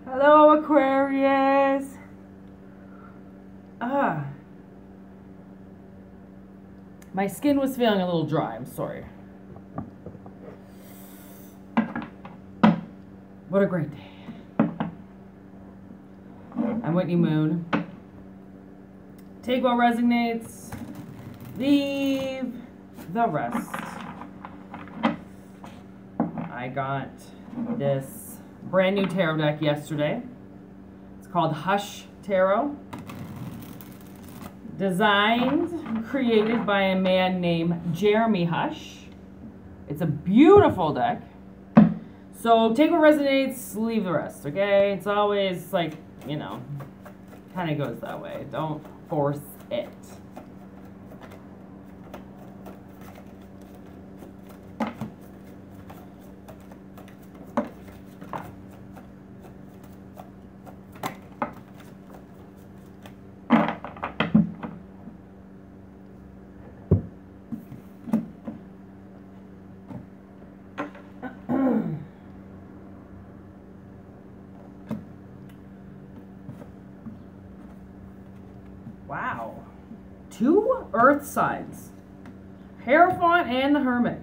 Hello, Aquarius. Ah, my skin was feeling a little dry. I'm sorry. What a great day. I'm Whitney Moon. Take what resonates, leave the rest. I got this brand new tarot deck yesterday. It's called Hush Tarot. Designed and created by a man named Jeremy Hush. It's a beautiful deck. So take what resonates, leave the rest, okay? It's always like, you know, kind of goes that way. Don't force it. Wow. 2 earth signs. Hierophant and the Hermit.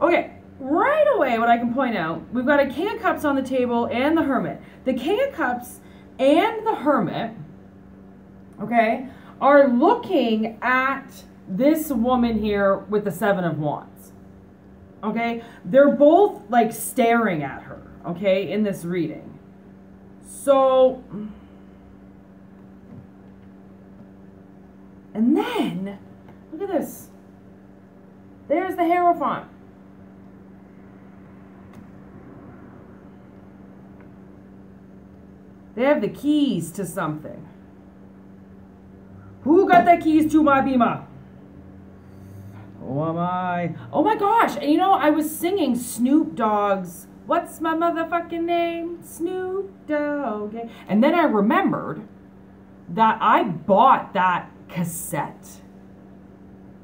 Okay, right away what I can point out, we've got a King of Cups on the table and the Hermit. The King of Cups and the Hermit, okay, are looking at this woman here with the 7 of Wands. Okay, they're both like staring at her, okay, in this reading. So, and then, look at this. There's the Hierophant. They have the keys to something. Who got the keys to my bima? Oh, am I? Oh my gosh. And you know, I was singing Snoop Dogg's, what's my motherfucking name? Snoop Dogg. And then I remembered that I bought that cassette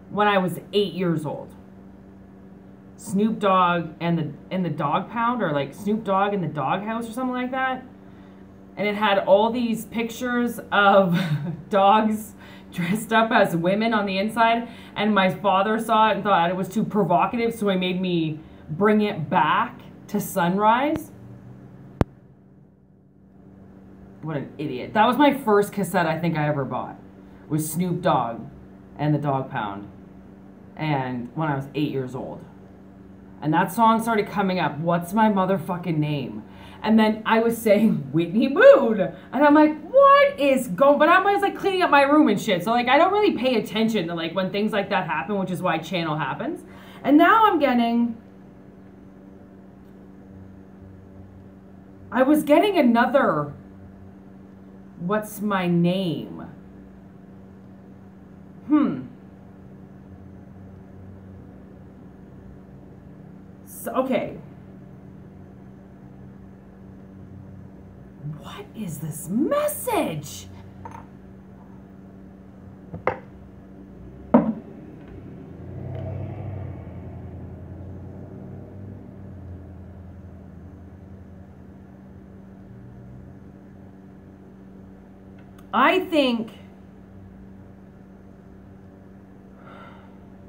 when I was 8 years old. Snoop Dogg and the Dog Pound, or like Snoop Dogg in the Dog House or something like that. And it had all these pictures of dogs dressed up as women on the inside. And my father saw it and thought it was too provocative, so he made me bring it back to Sunrise. What an idiot. That was my first cassette I think I ever bought. Was Snoop Dogg and the Dog Pound. And when I was 8 years old. And that song started coming up, what's my motherfucking name? And then I was saying Whitney Moon. And I'm like, what is going, but I'm always like cleaning up my room and shit. So like, I don't really pay attention to like when things like that happen, which is why channel happens. And now I was getting another, what's my name? So, okay. What is this message? I think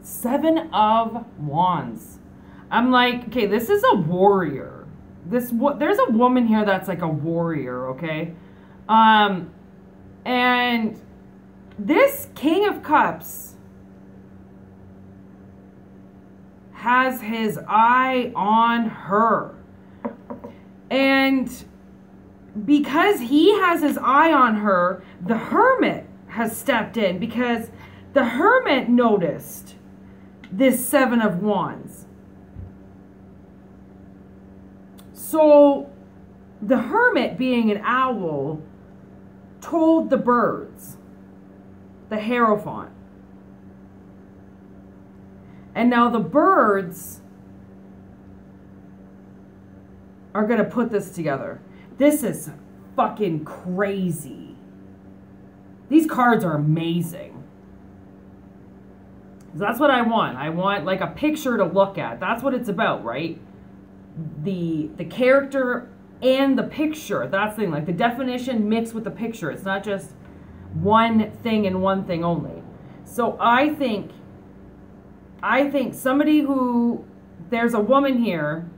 7 of Wands. I'm like, okay, this is a warrior. There's a woman here that's like a warrior, okay? And this King of Cups has his eye on her. And because he has his eye on her, the Hermit has stepped in because the Hermit noticed this 7 of Wands. So the Hermit, being an owl, told the birds, the Hierophant. And now the birds are going to put this together. This is fucking crazy. These cards are amazing. That's what I want. I want like a picture to look at. That's what it's about, right? The character and the picture. That's the thing. Like the definition mixed with the picture. It's not just one thing and one thing only. So I think somebody who, there's a woman here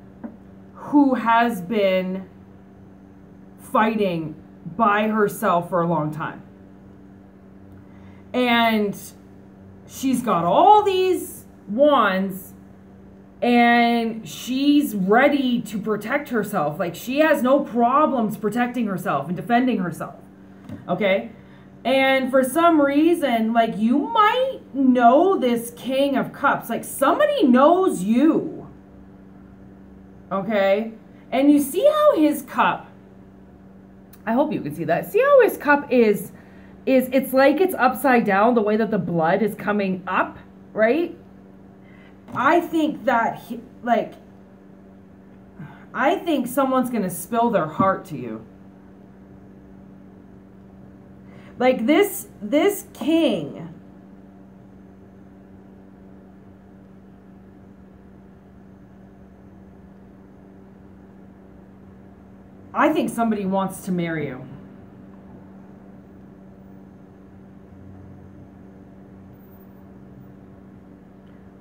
who has been fighting by herself for a long time. And she's got all these wands and she's ready to protect herself. Like she has no problems protecting herself and defending herself. Okay? And for some reason, like you might know this King of Cups. Like somebody knows you. Okay? And you see how his cup, I hope you can see that. See how his cup is it's like it's upside down, the way that the blood is coming up, right? I think that, I think someone's going to spill their heart to you. Like this king, I think somebody wants to marry you.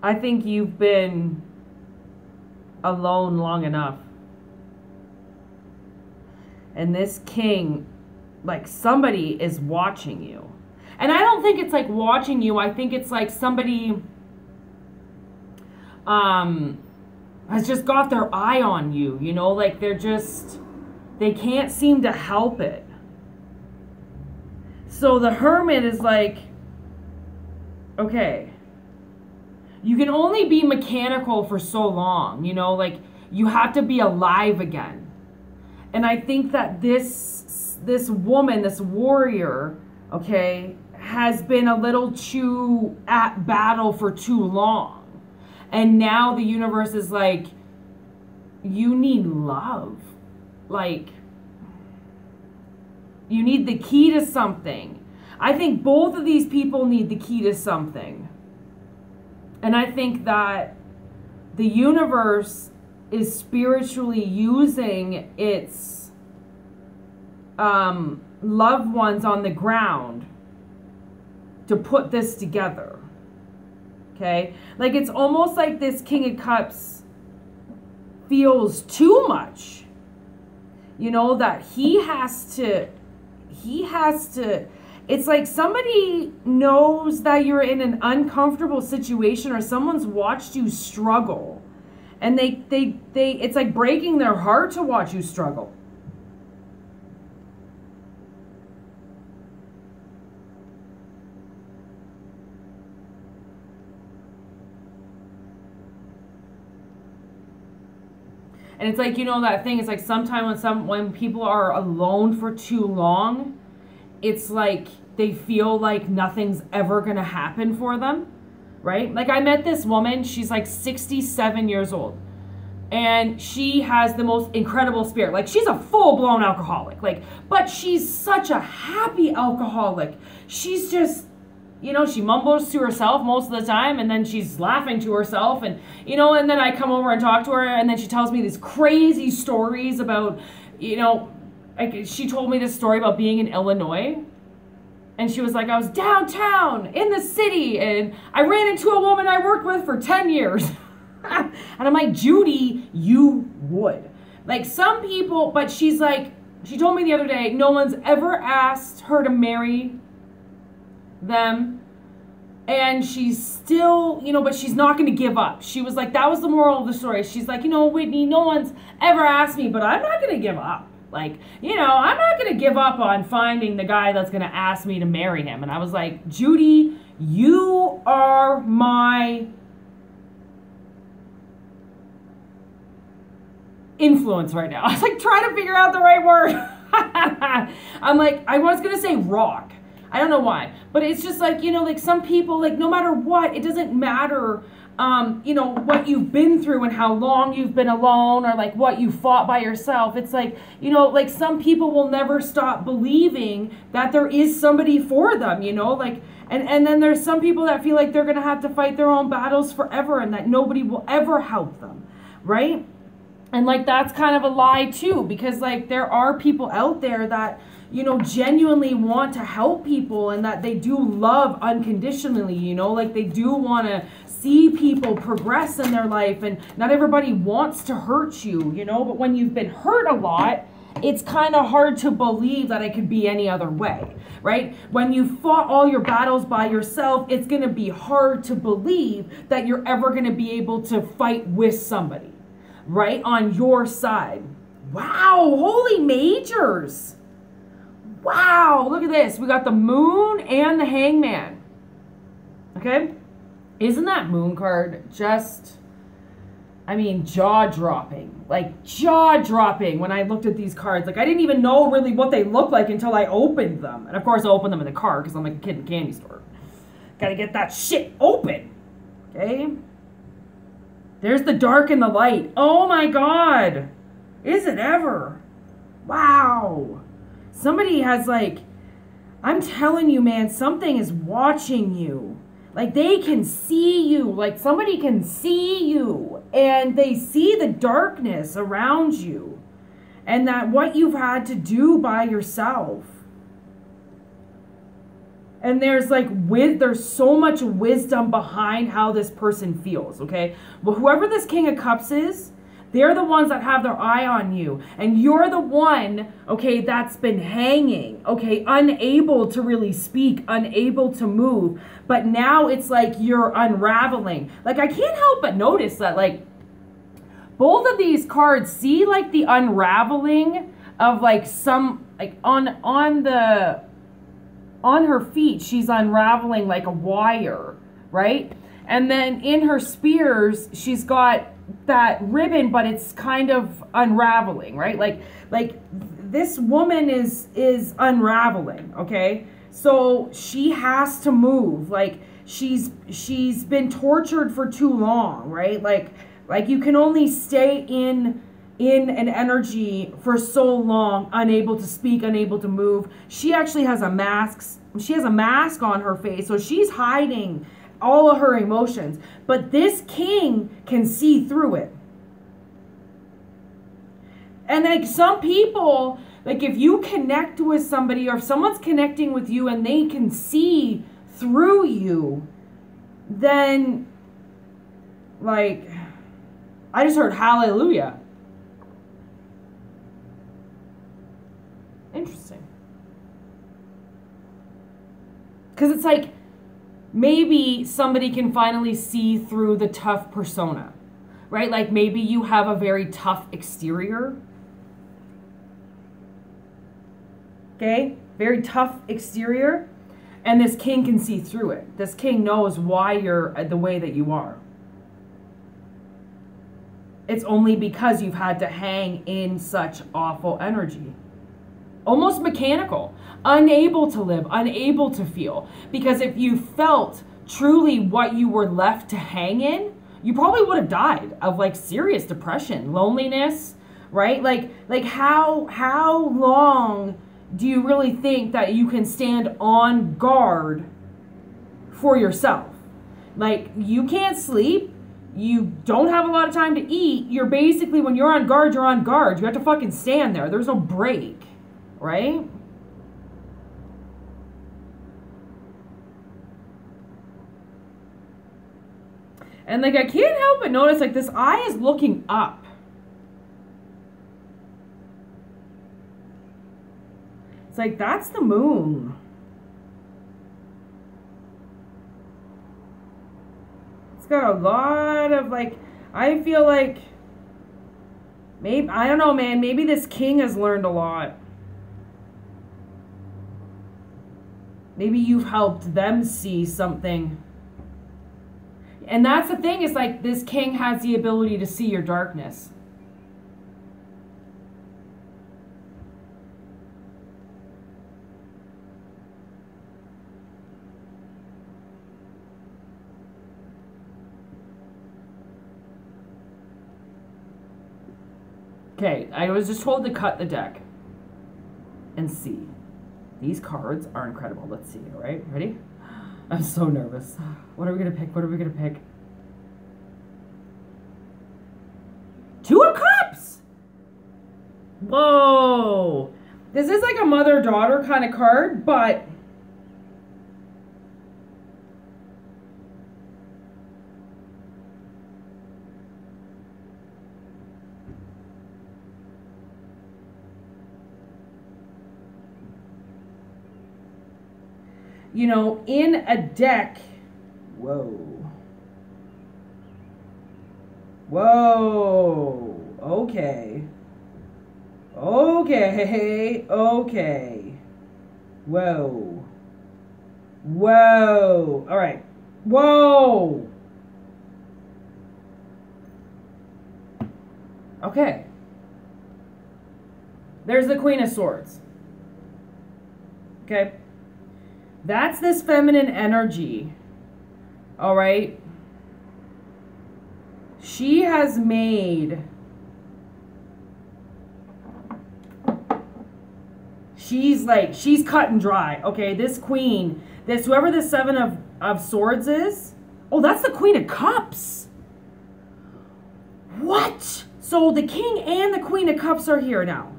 I think you've been alone long enough. And this king, like somebody is watching you. And I don't think it's like watching you. I think it's like somebody has just got their eye on you, you know, like they can't seem to help it. So the Hermit is like, okay, you can only be mechanical for so long, you know, like you have to be alive again. And I think that this woman, this warrior, okay, has been a little too at battle for too long. And now the universe is like, you need love. Like, you need the key to something. I think both of these people need the key to something. And I think that the universe is spiritually using its loved ones on the ground to put this together. Okay? Like it's almost like this King of Cups feels too much. You know, that he has to, it's like somebody knows that you're in an uncomfortable situation or someone's watched you struggle. And they it's like breaking their heart to watch you struggle. And it's like, you know, that thing, it's like sometimes when people are alone for too long, it's like they feel like nothing's ever going to happen for them, right? Like I met this woman, she's like 67 years old. And she has the most incredible spirit. Like she's a full-blown alcoholic. Like, but she's such a happy alcoholic. She's just, you know, she mumbles to herself most of the time and then she's laughing to herself and, you know, and then I come over and talk to her and then she tells me these crazy stories about, you know, like she told me this story about being in Illinois and she was like, I was downtown in the city and I ran into a woman I worked with for 10 years. And I'm like, Judy, you would. Like some people, but she's like, she told me the other day, no one's ever asked her to marry them. And she's still, you know, but she's not going to give up. She was like, that was the moral of the story. She's like, you know, Whitney, no one's ever asked me, but I'm not going to give up. Like, you know, I'm not going to give up on finding the guy that's going to ask me to marry him. And I was like, Judy, you are my influence right now. I was like trying to figure out the right word. I'm like, I was going to say rock. I don't know why. But it's just like, you know, like some people, like no matter what, it doesn't matter, you know, what you've been through and how long you've been alone or like what you fought by yourself. It's like, you know, like some people will never stop believing that there is somebody for them, you know, like, and then there's some people that feel like they're going to have to fight their own battles forever and that nobody will ever help them, right? And like that's kind of a lie too, because like there are people out there that, you know, genuinely want to help people and that they do love unconditionally, you know, like they do want to see people progress in their life, and not everybody wants to hurt you, you know, but when you've been hurt a lot, it's kind of hard to believe that it could be any other way, right? When you fought all your battles by yourself, it's going to be hard to believe that you're ever going to be able to fight with somebody, right, on your side. Wow, holy majors. Wow, look at this. We got the Moon and the Hangman. Okay? Isn't that Moon card just, I mean, jaw-dropping. Like, jaw-dropping when I looked at these cards. Like, I didn't even know really what they looked like until I opened them. And, of course, I opened them in the car because I'm like a kid in a candy store. Gotta get that shit open. Okay? There's the dark and the light. Oh, my God. Is it ever? Wow. Somebody has like, I'm telling you, man, something is watching you. Like they can see you, like somebody can see you and they see the darkness around you and that what you've had to do by yourself. And there's like, there's so much wisdom behind how this person feels, okay? Well, whoever this King of Cups is, they're the ones that have their eye on you. And you're the one, okay, that's been hanging, okay, unable to really speak, unable to move. But now it's like you're unraveling. Like, I can't help but notice that, like, both of these cards see, like, the unraveling of, like, some, like, on her feet, she's unraveling, like, a wire, right? And then in her spears, she's got that ribbon, but it's kind of unraveling, right? Like this woman is unraveling, okay? So she has to move. Like she's been tortured for too long, right? Like you can only stay in an energy for so long, unable to speak, unable to move. She actually has a mask. She has a mask on her face, so she's hiding all of her emotions, but this king can see through it. And like some people, like if you connect with somebody or if someone's connecting with you and they can see through you, then like, I just heard hallelujah. Interesting. Because it's like, maybe somebody can finally see through the tough persona, right? Like maybe you have a very tough exterior. Okay? Very tough exterior. And this king can see through it. This king knows why you're the way that you are. It's only because you've had to hang in such awful energy. Almost mechanical, unable to live, unable to feel. Because if you felt truly what you were left to hang in, you probably would have died of like serious depression, loneliness, right? Like how long do you really think that you can stand on guard for yourself? Like you can't sleep, you don't have a lot of time to eat. You're basically, when you're on guard, you're on guard. You have to fucking stand there. There's no break. Right? And like I can't help but notice like this eye is looking up. It's like that's the moon. It's got a lot of like, I feel like maybe, I don't know, man, maybe this king has learned a lot. Maybe you've helped them see something. And that's the thing, is like this king has the ability to see your darkness. Okay, I was just told to cut the deck and see. These cards are incredible. Let's see, all right? Ready? I'm so nervous. What are we going to pick? What are we going to pick? Two of Cups! Whoa! This is like a mother-daughter kind of card, but... you know, in a deck, whoa, okay, whoa, all right, whoa, okay, there's the Queen of Swords, okay. That's this feminine energy, all right? She has made, she's cut and dry, okay? This queen, whoever the Seven of Swords is, oh, that's the Queen of Cups. What? So the King and the Queen of Cups are here now.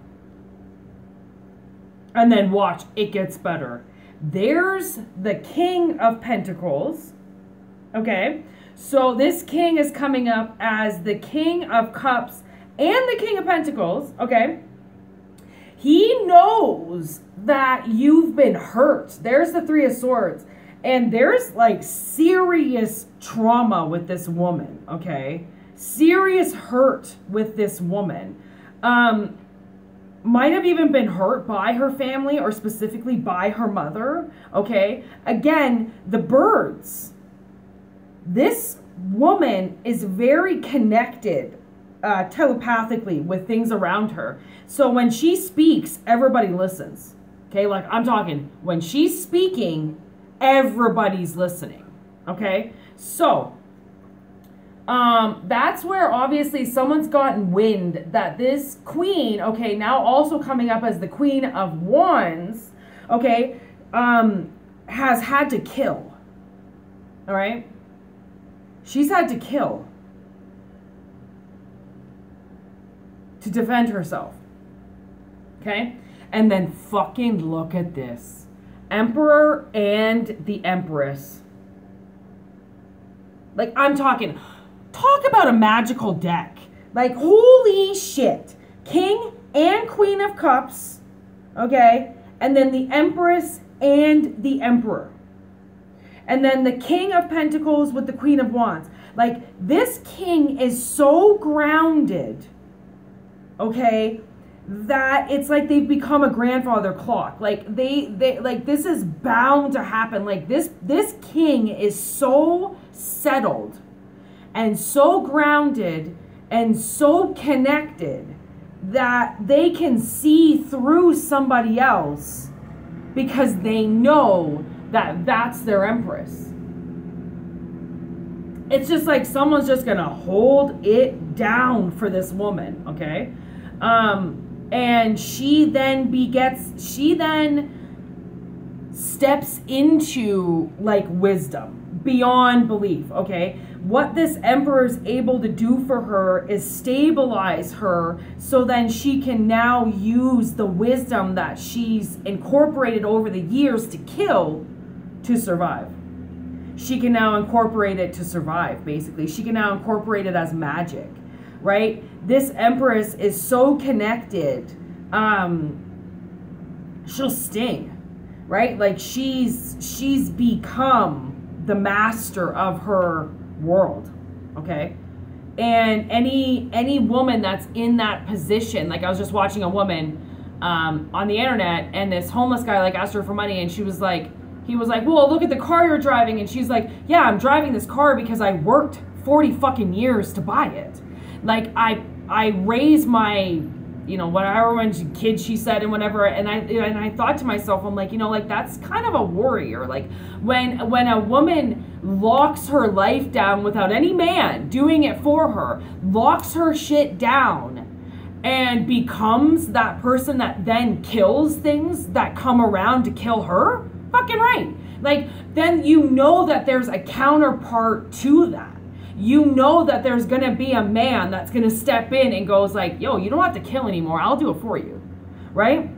And then watch, it gets better. There's the King of Pentacles, okay? So this king is coming up as the King of Cups and the King of Pentacles, okay? He knows that you've been hurt. There's the Three of Swords. And there's like serious trauma with this woman, okay? Serious hurt with this woman. Might have even been hurt by her family or specifically by her mother, okay? Again, the birds. This woman is very connected telepathically with things around her. So when she speaks, everybody listens, okay? Like I'm talking, when she's speaking, everybody's listening, okay? So that's where obviously someone's gotten wind that this queen, okay, now also coming up as the Queen of Wands, okay, has had to kill, all right? She's had to kill to defend herself, okay? And then fucking look at this. Emperor and the Empress. Like, I'm talking... talk about a magical deck. Like, holy shit. King and Queen of Cups, okay? And then the Empress and the Emperor. And then the King of Pentacles with the Queen of Wands. Like, this king is so grounded, okay, that it's like they've become a grandfather clock. Like, they like, this is bound to happen. Like, this king is so settled and so grounded and so connected that they can see through somebody else because they know that that's their empress. It's just like someone's just gonna hold it down for this woman, okay? And she then steps into like wisdom beyond belief, okay? What this emperor is able to do for her is stabilize her so then she can now use the wisdom that she's incorporated over the years to kill to survive. She can now incorporate it to survive, basically. She can now incorporate it as magic, right? This empress is so connected, she'll sting, right? Like she's become the master of her world, okay? And any woman that's in that position, like I was just watching a woman on the internet, and this homeless guy like asked her for money, and he was like, well, look at the car you're driving. And she's like, yeah, I'm driving this car because I worked 40 fucking years to buy it. Like I raised my, you know, whatever many kids she said and whatever. And I thought to myself, I'm like, you know, like that's kind of a warrior. Like when a woman locks her life down without any man doing it for her, locks her shit down, and becomes that person that then kills things that come around to kill her, fucking right. Like, then you know that there's a counterpart to that. You know that there's going to be a man that's going to step in and goes like, yo, you don't have to kill anymore. I'll do it for you. Right?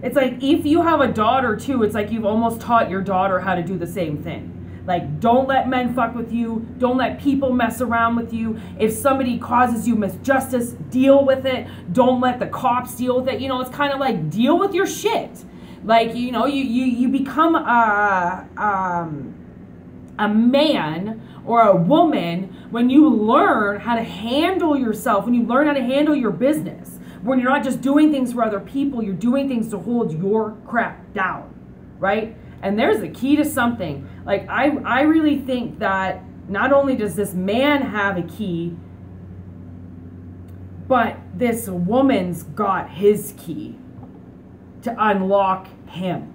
It's like, if you have a daughter too, it's like you've almost taught your daughter how to do the same thing. Like, don't let men fuck with you. Don't let people mess around with you. If somebody causes you misjustice, deal with it. Don't let the cops deal with it. You know, it's kind of like, deal with your shit. Like, you know, you become a man or a woman when you learn how to handle yourself, when you learn how to handle your business. When you're not just doing things for other people, you're doing things to hold your crap down, right? And there's the key to something. Like, I really think that not only does this man have a key, but this woman's got his key to unlock him.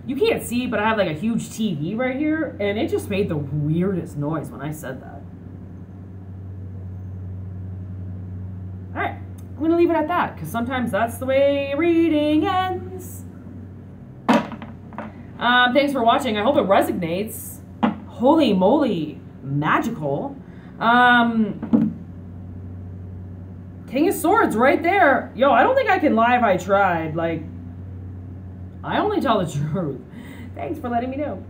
You can't see, but I have like a huge TV right here, and it just made the weirdest noise when I said that. All right, I'm gonna leave it at that, because sometimes that's the way reading ends. Thanks for watching. I hope it resonates. Holy moly, magical. King of Swords right there. Yo, I don't think I can lie if I tried. Like, I only tell the truth. Thanks for letting me know.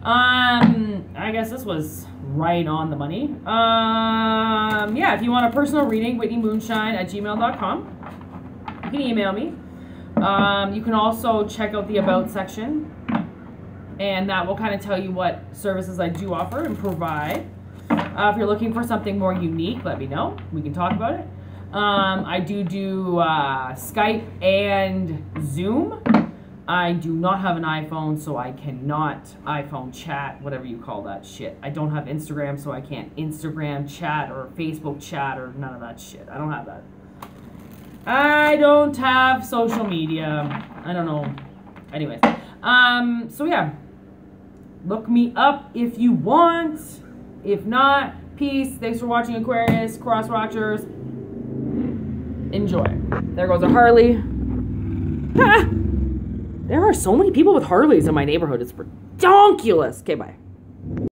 I guess this was right on the money. Yeah, if you want a personal reading, whitneymoonshine@gmail.com. You can email me. You can also check out the About section, and that will kind of tell you what services I do offer and provide. If you're looking for something more unique, let me know. We can talk about it. I do Skype and Zoom. I do not have an iPhone, so I cannot iPhone chat, whatever you call that shit. I don't have Instagram, so I can't Instagram chat or Facebook chat or none of that shit. I don't have that. I don't have social media. I don't know. Anyways. So yeah. Look me up if you want. If not, peace. Thanks for watching, Aquarius, Cross Watchers. Enjoy. There goes a Harley. Ha! There are so many people with Harleys in my neighborhood. It's ridiculous. Okay, bye.